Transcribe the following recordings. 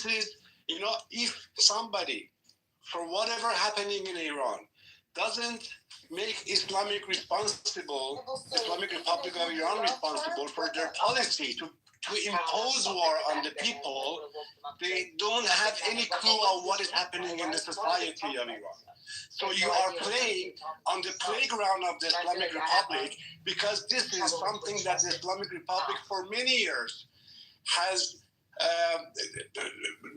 this is, if somebody, for whatever happening in Iran, doesn't make Islamic Republic of Iran responsible for their policy to impose war on the people, they don't have any clue of what is happening in the society of Iran. So you are playing on the playground of the Islamic Republic, because this is something that the Islamic Republic for many years has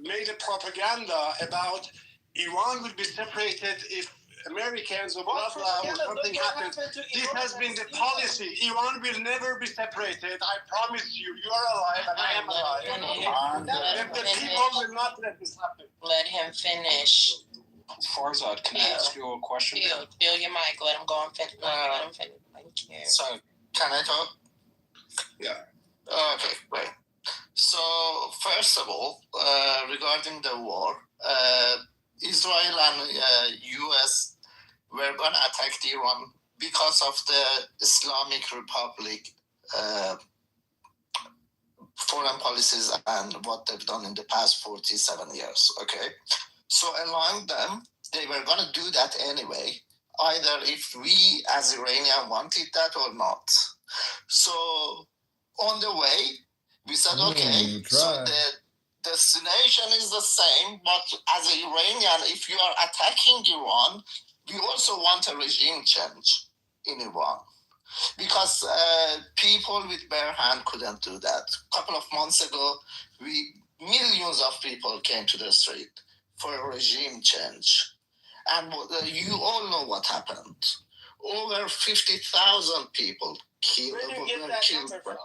made a propaganda about. Iran will be separated if Americans or blah blah or something happens. This has been the policy. Iran will never be separated. I promise you. You are alive and I am alive. The people will not let this happen. Let him finish. Farzad, can I ask you a question? Fill your mic. Let him go and finish. Let him finish. Thank you. So, can I talk? Yeah. Okay, great. So, first of all, regarding the war, Israel and U.S. were going to attack Iran because of the Islamic Republic foreign policies and what they've done in the past 47 years, okay? So along them, they were going to do that anyway, either if we as Iranian wanted that or not. So on the way, we said, okay, so the destination is the same, but as an Iranian, if you are attacking Iran, we also want a regime change in Iran. Because people with bare hand couldn't do that. A couple of months ago, millions of people came to the street for a regime change. And you all know what happened. Over 50,000 people killed. Where do you get that number from?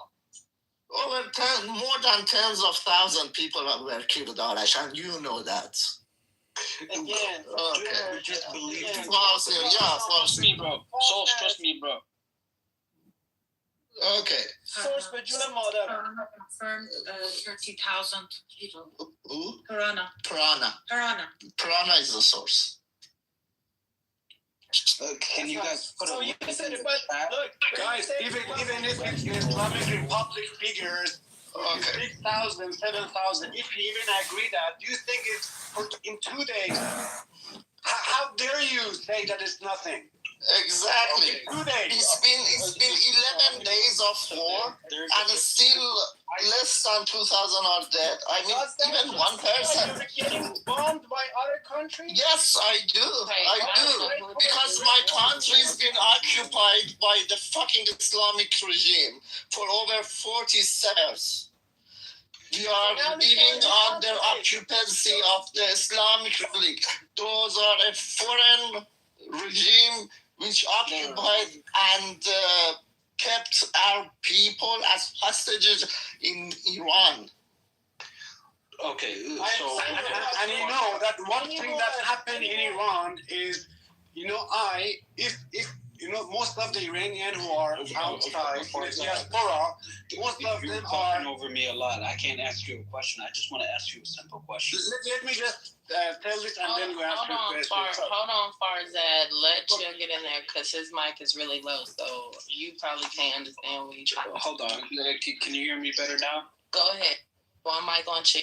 More than tens of thousands of people were killed, Arash, and you know that. Again, okay. Just believe it. Trust me, bro. Source, trust me, bro. Okay. Source, but you mother. Confirmed 30,000 people. Who? Pirana. Pirana is the source. Can you guys put a link in the chat? Look, guys, even if it's Islamic Republic figures, 6,000, 7,000, if you even agree that, do you think it's in 2 days? How dare you say that it's nothing? Exactly. 2 days. It's been 11 days of war, and still less than 2,000 are dead. I mean, even one person. You're getting bombed by other countries? Yes, I do. I do. Because my country's been occupied by the fucking Islamic regime for over 40 years. We are living under occupancy of the Islamic Republic. Those are a foreign regime which occupied and kept our people as hostages in Iran. Okay, so... And you know that one thing that happened in Iran is, most of the Iranians who are outside in the diaspora, most of them You're talking over me a lot. I can't ask you a question. I just want to ask you a simple question. Let me just tell this and then we ask you a question. Hold on, Farzad. Let Chill get in there because his mic is really low, so you probably can't understand what he's trying to say. Hold on. Can you hear me better now? Go ahead. One mic on Chill.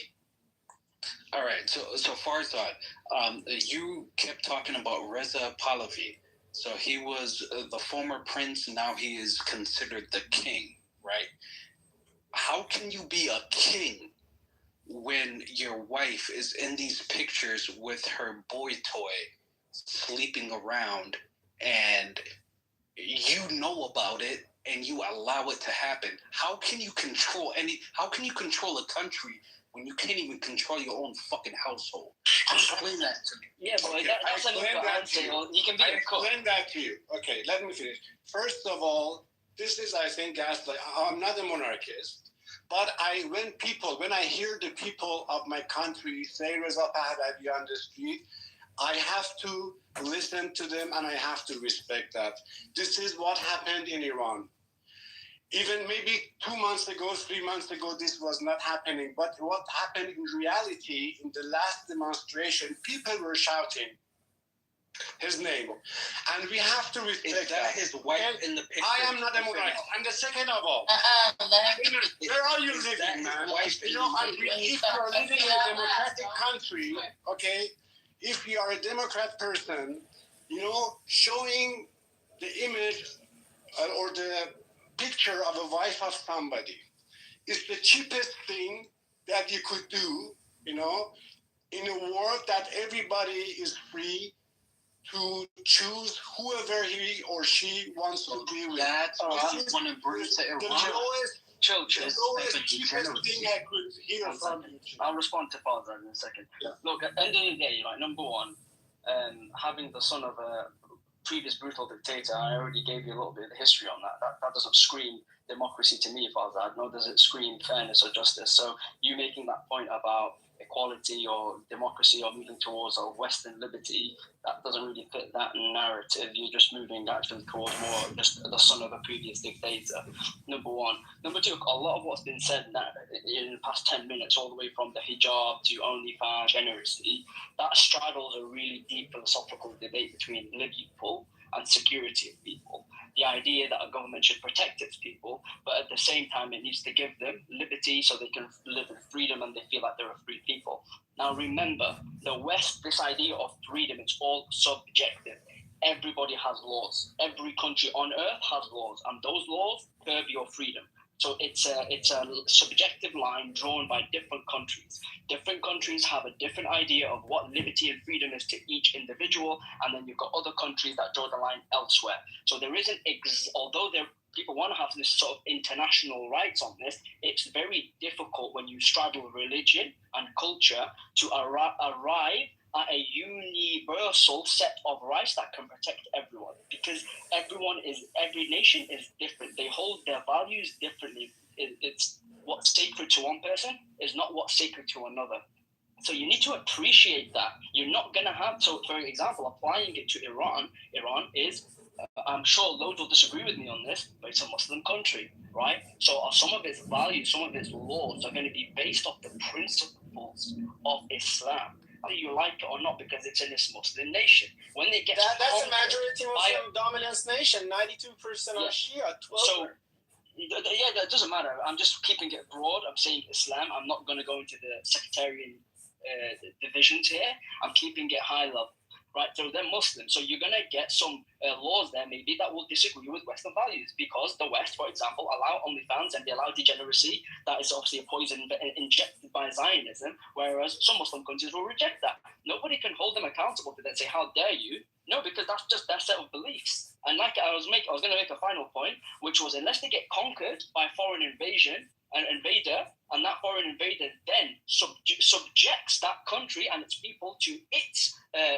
All right. So Farzad, you kept talking about Reza Pahlavi. So he was the former prince, now he is considered the king, right? How can you be a king when your wife is in these pictures with her boy toy sleeping around and you know about it and you allow it to happen? How can you control a country when you can't even control your own fucking household? Explain that to me. Yeah, but that's a good answer. You can be a cook. Explain that to you. Okay, let me finish. First of all, this is, I think, gaslight. I'm not a monarchist, but when I hear the people of my country say Reza Pahlavi on the street, I have to listen to them and I have to respect that. This is what happened in Iran. Even maybe 2 months ago, 3 months ago, this was not happening. But what happened in reality in the last demonstration, people were shouting his name. And we have to respect that. His wife in the picture? I am not a monarchist. And the second of all, where are you living, man? If you're living in a democratic country, okay, if you are a Democrat person, showing the image or the picture of a wife of somebody is the cheapest thing that you could do, in a world that everybody is free to choose whoever he or she wants to be with. That's one of Bruce The lowest, cheapest thing I could hear from you. I'll respond to Father in a second. Yeah. Look, at the end of the day, like, number one, having the son of a previous brutal dictator, I already gave you a little bit of the history on that. That doesn't scream democracy to me, Father. Nor does it scream fairness or justice. So you making that point about equality or democracy or moving towards a Western liberty, that doesn't really fit that narrative. You're just moving actually towards more just the son of a previous dictator, number one. Number two, a lot of what's been said in the past 10 minutes, all the way from the hijab to OnlyFans generously, that straddles a really deep philosophical debate between people and security of people. The idea that a government should protect its people, but at the same time it needs to give them liberty so they can live in freedom and they feel like they're a free people. Now remember, the West, this idea of freedom, it's all subjective. Everybody has laws. Every country on earth has laws, and those laws curb your freedom. So it's a subjective line drawn by different countries. Different countries have a different idea of what liberty and freedom is to each individual, and then you've got other countries that draw the line elsewhere. So there isn't, although people want to have this sort of international rights on this, it's very difficult when you straddle religion and culture to arrive at a universal set of rights that can protect everyone, because every nation is different. They hold their values differently. It's what's sacred to one person is not what's sacred to another. So you need to appreciate that. You're not going to have, so for example, applying it to Iran is, I'm sure loads will disagree with me on this, but it's a Muslim country, right? So some of its values, some of its laws are going to be based off the principles of Islam, whether you like it or not, because it's in this Muslim nation. When they get that's a majority Muslim dominance nation, 92% are Shia, 12. So yeah, that doesn't matter. I'm just keeping it broad. I'm saying Islam. I'm not going to go into the sectarian divisions here. I'm keeping it high level. Right, so they're Muslim. So you're going to get some laws there maybe that will disagree with Western values, because the West, for example, allow OnlyFans and they allow degeneracy. That is obviously a poison injected by Zionism, whereas some Muslim countries will reject that. Nobody can hold them accountable for that, say, how dare you? No, because that's just their set of beliefs. And like I was going to make a final point, which was, unless they get conquered by foreign invasion, an invader, and that foreign invader then subjects that country and its people to its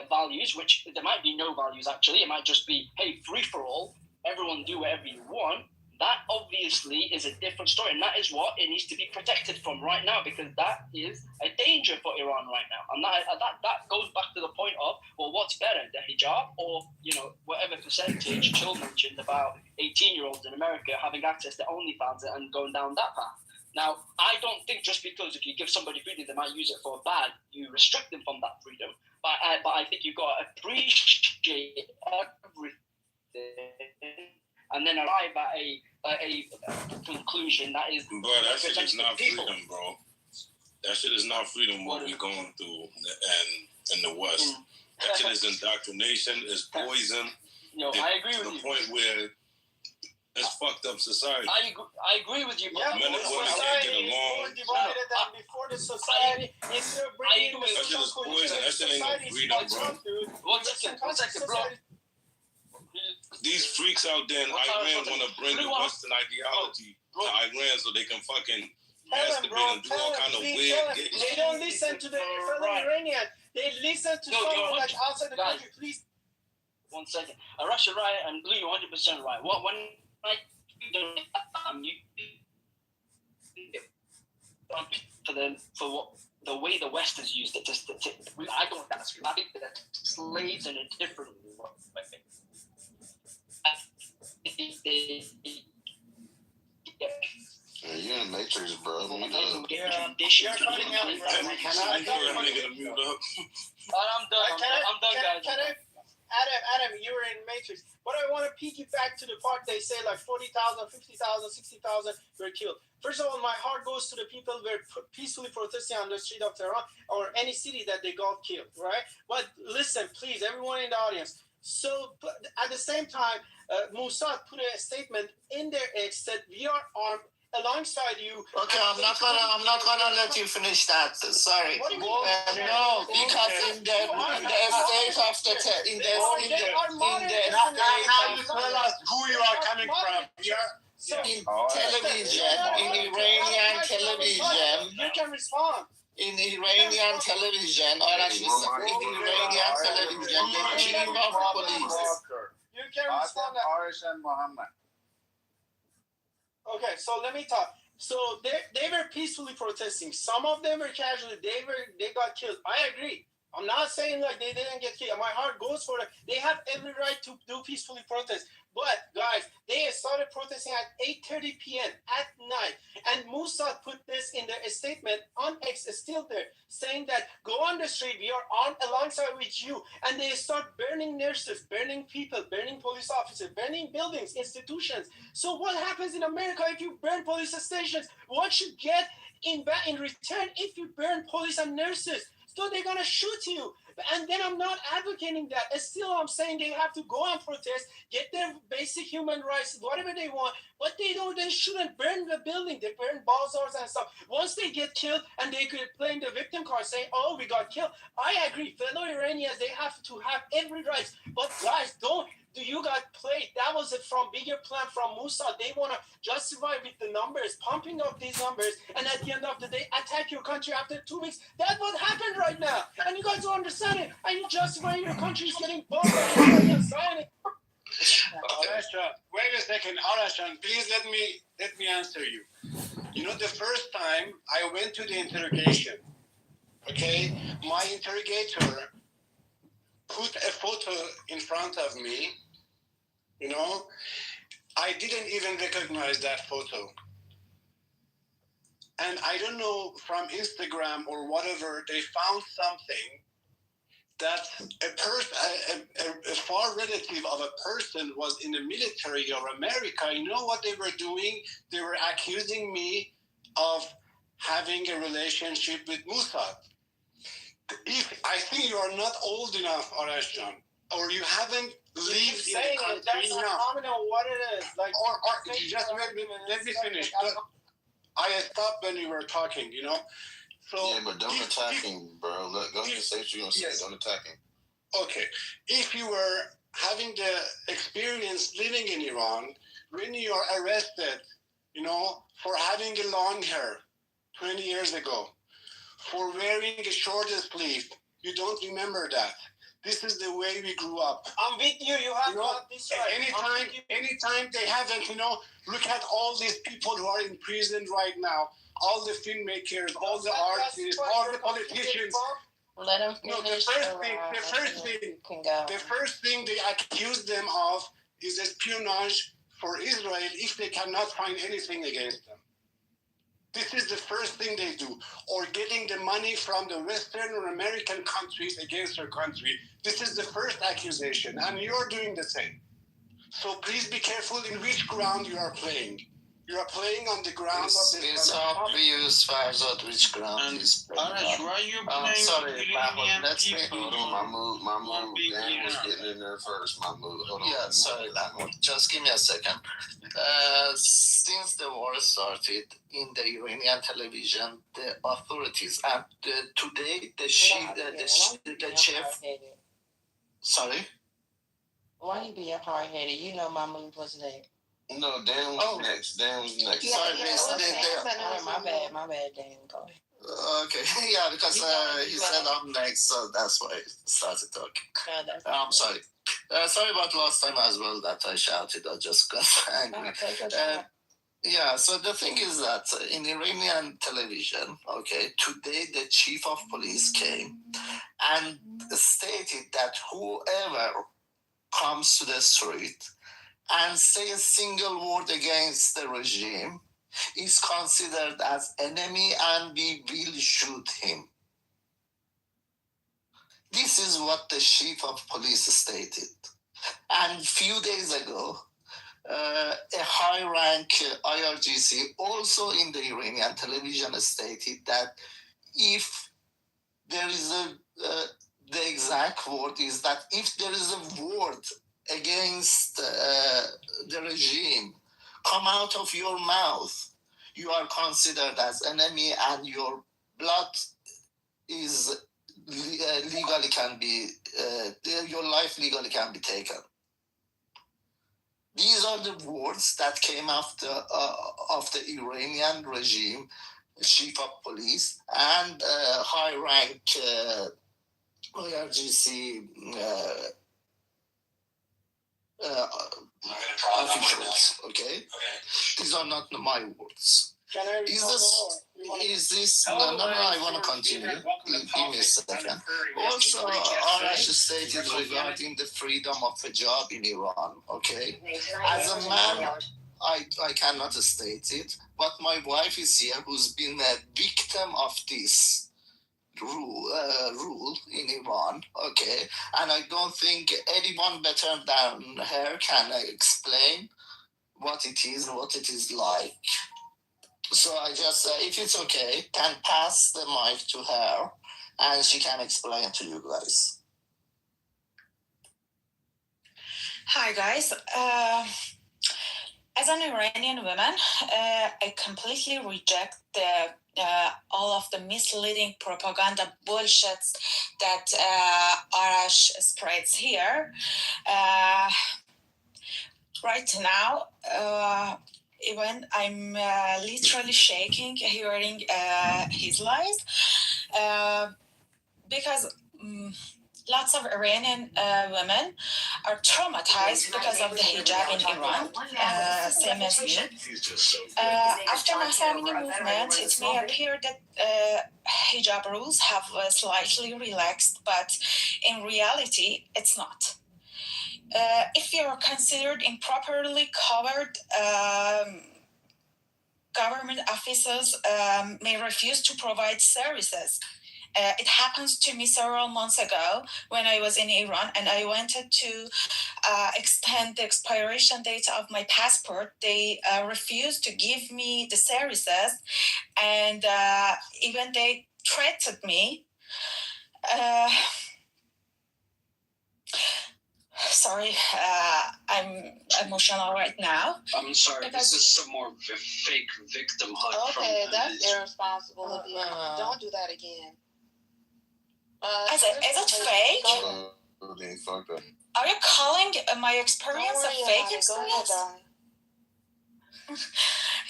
values, which there might be no values actually. It might just be, hey, free for all, everyone do whatever you want. That obviously is a different story, and that is what it needs to be protected from right now, because that is a danger for Iran right now. And that goes back to the point of, well, what's better, the hijab or, whatever percentage Chill mentioned about 18-year-olds in America having access to OnlyFans and going down that path. Now, I don't think just because if you give somebody freedom, they might use it for bad, you restrict them from that freedom. But I think you've got to appreciate everything and then arrive at a conclusion that is... Bro, that shit is not freedom, bro. That shit is not freedom, what we're going through in the West. That shit is indoctrination, it's poison. I agree with you. To the point where it's fucked up society. I agree with you. Yeah, men and women can't get along. More divided than before the society. If you're bringing that shit is poison. That shit ain't no freedom, bro. One second, bro. These freaks out there in Iran want to bring the Western ideology to Iran so they can fucking masturbate and do all kind of weird gay They don't listen to the fellow Iranian. They listen to someone like outside the country. Please. 1 second. Rasha right and Blue, you're 100% right. When I for what the way the West has used it, I don't think that's true. I think that slaves in a different way. Yeah, you're in Matrix, bro. You're cutting out, bro. I'm done, guys. Adam, you were in Matrix. But I want to piggyback to the part they say like 40,000, 50,000, 60,000 were killed. First of all, my heart goes to the people who were peacefully protesting on the street of Tehran or any city that they got killed, right? But listen, please, everyone in the audience. So at the same time, Mossad put a statement in their X that we are armed alongside you. Okay, I'm not gonna let you finish that. Sorry. What do you mean? No, because in the state of the Now you tell us who you are coming from. in television, in Iranian television, You can respond. in Iranian television, or at least in Iranian television, the chief of police. You can respond. Okay, so let me talk. So they were peacefully protesting. Some of them were casually. They got killed. I agree. I'm not saying like they didn't get killed. My heart goes for them. They have every right to do peacefully protest. But guys, they started protesting at 8:30 p.m. at night. And Mossad put this in their statement on X, is still there, saying that go on the street, we are armed alongside with you. And they start burning nurses, burning people, burning police officers, burning buildings, institutions. So what happens in America if you burn police stations? What you get in return if you burn police and nurses? So they're gonna shoot you. And then I'm not advocating that. Still, I'm saying they have to go and protest, get their basic human rights, whatever they want. But they shouldn't burn the building. They burn bazaars and stuff. Once they get killed and they could play in the victim card saying, oh, we got killed. I agree. Fellow Iranians, they have to have every right. But guys, you got played. That was from bigger plan from Mossad. They want to justify with the numbers, pumping up these numbers, and at the end of the day, attack your country after 2 weeks. That's what happened right now. And you guys don't understand it. And you justify your country is getting bombed by signing. Wait a second, Arashan, please let me answer you. You know, the first time I went to the interrogation, okay, my interrogator put a photo in front of me, you know, I didn't even recognize that photo. And I don't know, from Instagram or whatever, they found something that a far relative of a person was in the military of America. You know what they were doing? They were accusing me of having a relationship with Mossad. I think you are not old enough, Arashjan, or you haven't lived in the country enough. I don't know what it is. Like, or just let me finish. I stopped when you were talking, you know. So yeah, but don't attack him, bro. Go ahead and say what you're going to say. Don't attack him. Okay. If you were having the experience living in Iran, when you are arrested, you know, for having a long hair 20 years ago, for wearing a short sleeve, you don't remember that. This is the way we grew up. I'm with you. You have to have this right. Anytime they haven't, you know, look at all these people who are in prison right now. All the filmmakers, all the artists, all the politicians. Let them finish. No, the first thing they accuse them of is espionage for Israel if they cannot find anything against them. This is the first thing they do. Or getting the money from the Western or American countries against their country. This is the first accusation, and you're doing the same. So please be careful in which ground you are playing. You are playing on the ground of this. It's obvious, Farzad, which ground is playing. Arash, why are you playing sorry, with Mahmoud, let's Hold on, Mahmoud. Dan was getting in there first, Mahmoud. Hold on. Yeah, sorry, Mahmoud. Just give me a second. Since the war started in the Iranian television, the authorities, and today the chief. Sorry? Why you being hard-headed? You know my move was there. No, Dan was next. Dan was next. Yeah, Sorry, my bad, Dan. Go ahead. Okay, yeah, because he said I'm next, so that's why I started talking. I'm sorry. Sorry about last time as well that I shouted. I just got angry. Yeah, so the thing is that in Iranian television, okay, today the chief of police came and stated that whoever comes to the street and say a single word against the regime is considered as enemy and we will shoot him. This is what the chief of police stated. And a few days ago, a high-rank IRGC, also in the Iranian television, stated that if there is the exact word is that if there is a word against the regime come out of your mouth, you are considered as enemy and your blood is legally can be, your life legally can be taken. These are the words that came after of the Iranian regime, chief of police, and high-rank IRGC officials. Okay, these are not my words. Can I Is this? No, I want to continue. Give me a second. Also, Arash stated regarding the freedom of hijab in Iran. Okay, as a man, I cannot state it, but my wife is here who's been a victim of this rule in Iran. Okay, and I don't think anyone better than her can explain what it is like. So I just, if it's okay, can pass the mic to her and she can explain to you guys. Hi guys. As an Iranian woman, I completely reject all of the misleading propaganda bullshits that Arash spreads here. Right now, even I'm literally shaking hearing his lies because lots of Iranian women are traumatized because of the hijab in Iran, same as me. After Mahsa Amini movement, it may appear that hijab rules have slightly relaxed, but in reality, it's not. If you are considered improperly covered, government officials may refuse to provide services. It happens to me several months ago when I was in Iran and I wanted to extend the expiration date of my passport. They refused to give me the services and even they threatened me. Sorry, I'm emotional right now. I'm sorry, this is some more fake victimhood. Okay, that's irresponsible of you. Don't do that again. Is it fake? Are you calling my experience a fake experience?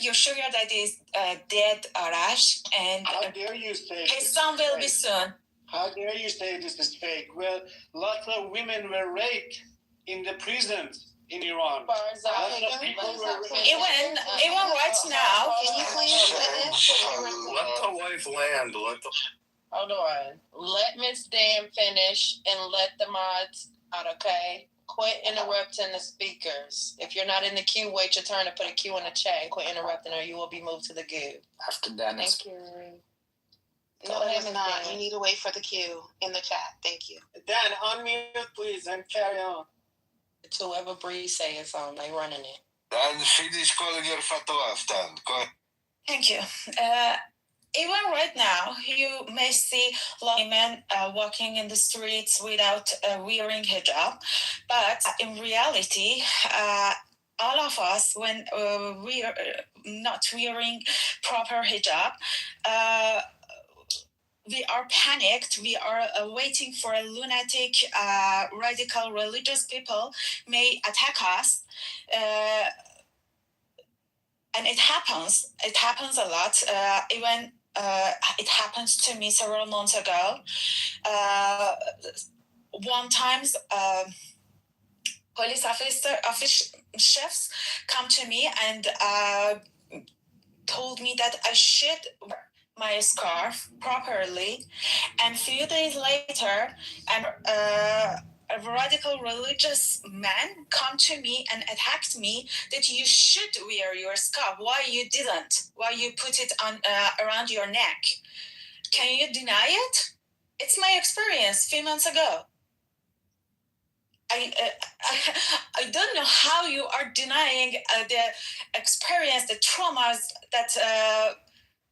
Your sugar daddy is dead, Arash, and how dare you say his son will be soon. How dare you say this is fake? Well, lots of women were raped in the prisons in Iran. Even right now. Can you please let the wife land. Hold on. Let Miss Dan finish and let the mods out, okay? Quit interrupting the speakers. If you're not in the queue, wait your turn to put a queue in the chat and quit interrupting or you will be moved to the queue. After Dennis. Thank you. No, it's not. You need to wait for the queue in the chat. Thank you. Dan, unmute please and carry on. It's whoever Bree say it's on, they running it. Thank you. Even right now, you may see a lot of women walking in the streets without wearing hijab, but in reality, all of us, when we are not wearing proper hijab, we are panicked. We are waiting for a lunatic, radical religious people may attack us. And it happens. It happens a lot. Even it happens to me several months ago. One time, police chefs come to me and told me that I should wear my scarf properly. And a few days later, a radical religious man come to me and attacked me that you should wear your scarf. Why you didn't? Why you put it on around your neck? Can you deny it? It's my experience a few months ago. I don't know how you are denying the experience, the traumas that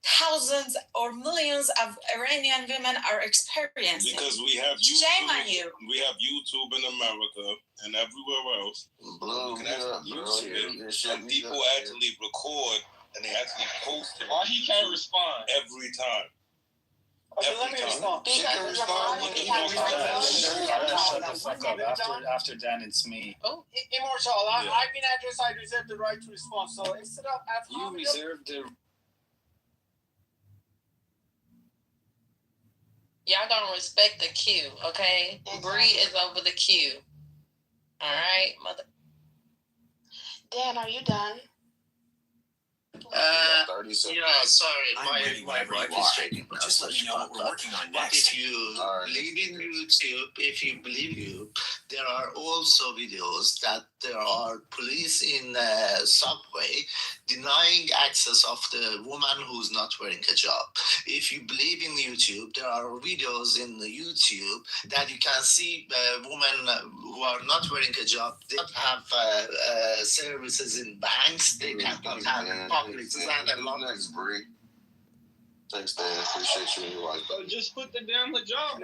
thousands or millions of Iranian women are experiencing. Because we have YouTube. Shame on you. We have YouTube in America and everywhere else. Blue, You can actually use it. And people actually record and they actually post it. Why he can't respond? Every time. Okay, let me respond. She can respond. Shut the fuck up. After Dan, it's me. Oh, Immortal, I've been addressed. I reserve the right to respond. So instead of You reserve the. y'all gonna respect the queue, okay? Bree is over the queue. All right, mother. Dan, are you done? 30 seconds. Yeah, sorry, my mic is shaking. Just let me know what we're working on But next. if you believe YouTube, there are also videos that there are police in subway denying access of the woman who's not wearing hijab. If you believe in YouTube, there are videos in the YouTube that you can see women who are not wearing hijab. They don't have services in banks. They cannot have public and a lot. Next, Bree. Thanks, Dan. Appreciate you and your wife. Just put the damn hijab on.